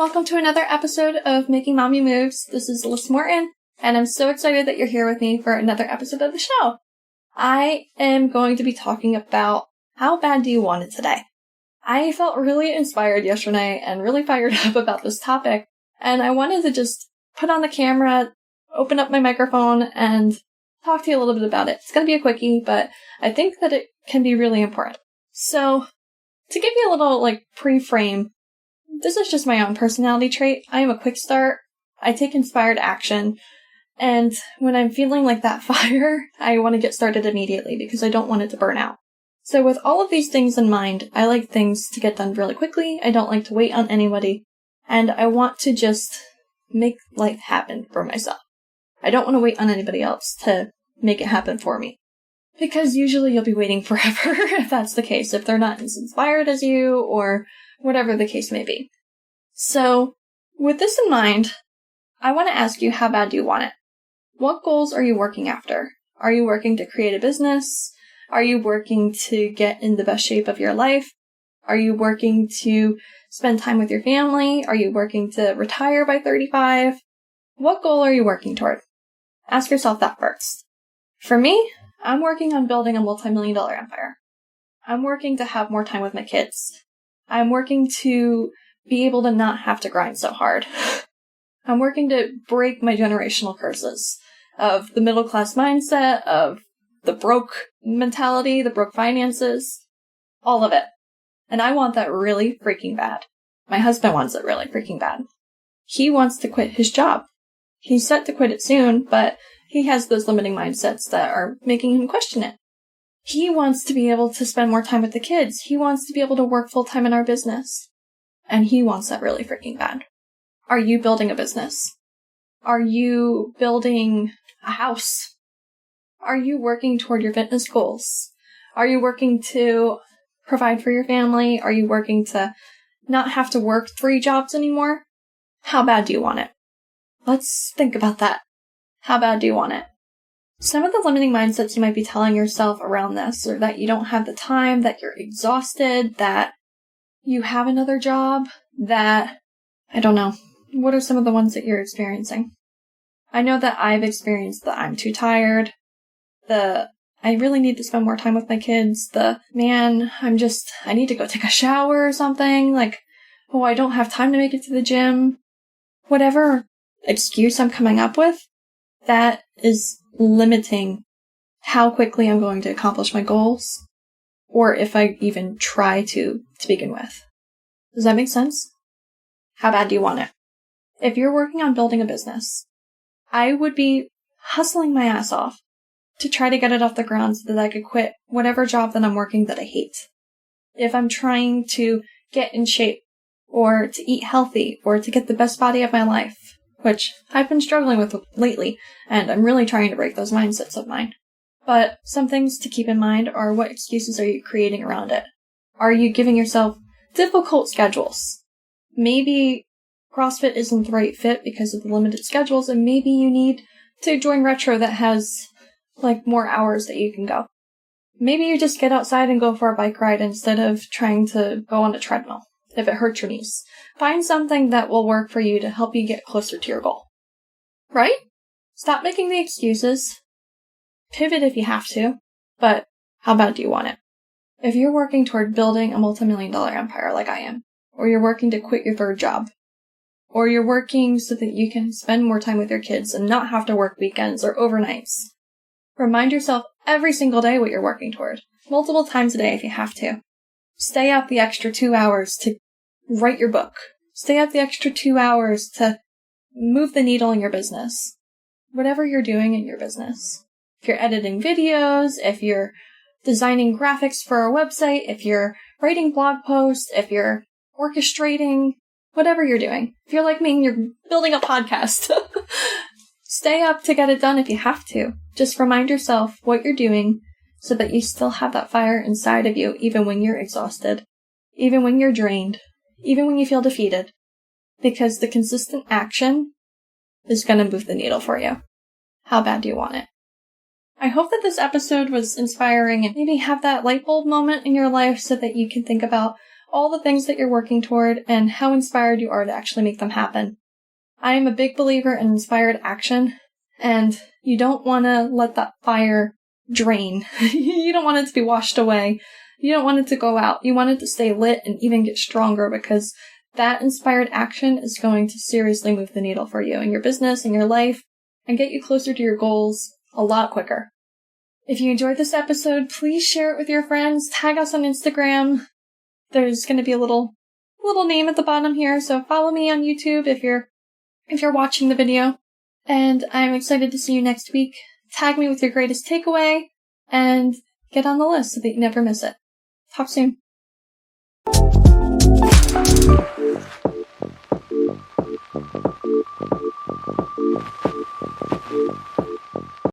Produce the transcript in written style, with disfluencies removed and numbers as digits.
welcome to another episode of Making Mommy Moves. This is Alyssa Morton, and I'm so excited that you're here with me for another episode of the show. I am going to be talking about how bad do you want it today? I felt really inspired yesterday and really fired up about this topic, and I wanted to just put on the camera, open up my microphone, and talk to you a little bit about it. It's going to be a quickie, but I think that it can be really important. So, to give you a little, pre-frame, this is just my own personality trait. I am a quick start. I take inspired action. And when I'm feeling like that fire, I want to get started immediately because I don't want it to burn out. So with all of these things in mind, I like things to get done really quickly. I don't like to wait on anybody. And I want to just make life happen for myself. I don't want to wait on anybody else to make it happen for me. Because usually you'll be waiting forever if that's the case, if they're not as inspired as you or whatever the case may be. So, with this in mind, I want to ask you, how bad do you want it? What goals are you working after? Are you working to create a business? Are you working to get in the best shape of your life? Are you working to spend time with your family? Are you working to retire by 35? What goal are you working toward? Ask yourself that first. For me, I'm working on building a multi-million-dollar empire. I'm working to have more time with my kids. I'm working to be able to not have to grind so hard. I'm working to break my generational curses of the middle-class mindset, of the broke mentality, the broke finances, all of it. And I want that really freaking bad. My husband wants it really freaking bad. He wants to quit his job. He's set to quit it soon, but he has those limiting mindsets that are making him question it. He wants to be able to spend more time with the kids. He wants to be able to work full-time in our business. And he wants that really freaking bad. Are you building a business? Are you building a house? Are you working toward your fitness goals? Are you working to provide for your family? Are you working to not have to work 3 jobs anymore? How bad do you want it? Let's think about that. How bad do you want it? Some of the limiting mindsets you might be telling yourself around this are that you don't have the time, that you're exhausted, that you have another job, that, I don't know. What are some of the ones that you're experiencing? I know that I've experienced the I'm too tired, the I really need to spend more time with my kids, the man, I need to go take a shower or something, I don't have time to make it to the gym. Whatever excuse I'm coming up with, that is limiting how quickly I'm going to accomplish my goals, or if I even try to begin with. Does that make sense? How bad do you want it? If you're working on building a business, I would be hustling my ass off to try to get it off the ground so that I could quit whatever job that I'm working that I hate. If I'm trying to get in shape, or to eat healthy, or to get the best body of my life, which I've been struggling with lately, and I'm really trying to break those mindsets of mine. But some things to keep in mind are, what excuses are you creating around it? Are you giving yourself difficult schedules? Maybe CrossFit isn't the right fit because of the limited schedules, and maybe you need to join Retro that has, more hours that you can go. Maybe you just get outside and go for a bike ride instead of trying to go on a treadmill if it hurts your knees. Find something that will work for you to help you get closer to your goal. Right? Stop making the excuses. Pivot if you have to, but how bad do you want it? If you're working toward building a multi-million-dollar empire like I am, or you're working to quit your 3rd job, or you're working so that you can spend more time with your kids and not have to work weekends or overnights, remind yourself every single day what you're working toward, multiple times a day if you have to. Stay up the extra 2 hours to write your book. Stay up the extra 2 hours to move the needle in your business. Whatever you're doing in your business. If you're editing videos, if you're designing graphics for a website, if you're writing blog posts, if you're orchestrating, whatever you're doing. If you're like me and you're building a podcast, stay up to get it done if you have to. Just remind yourself what you're doing so that you still have that fire inside of you, even when you're exhausted, even when you're drained, even when you feel defeated. Because the consistent action is going to move the needle for you. How bad do you want it? I hope that this episode was inspiring and maybe have that light bulb moment in your life so that you can think about all the things that you're working toward and how inspired you are to actually make them happen. I am a big believer in inspired action, and you don't want to let that fire drain. You don't want it to be washed away. You don't want it to go out. You want it to stay lit and even get stronger, because that inspired action is going to seriously move the needle for you in your business, in your life, and get you closer to your goals a lot quicker. If you enjoyed this episode, please share it with your friends. Tag us on Instagram. There's going to be a little name at the bottom here, so follow me on YouTube if you're watching the video. And I'm excited to see you next week. Tag me with your greatest takeaway and get on the list so that you never miss it. Talk soon.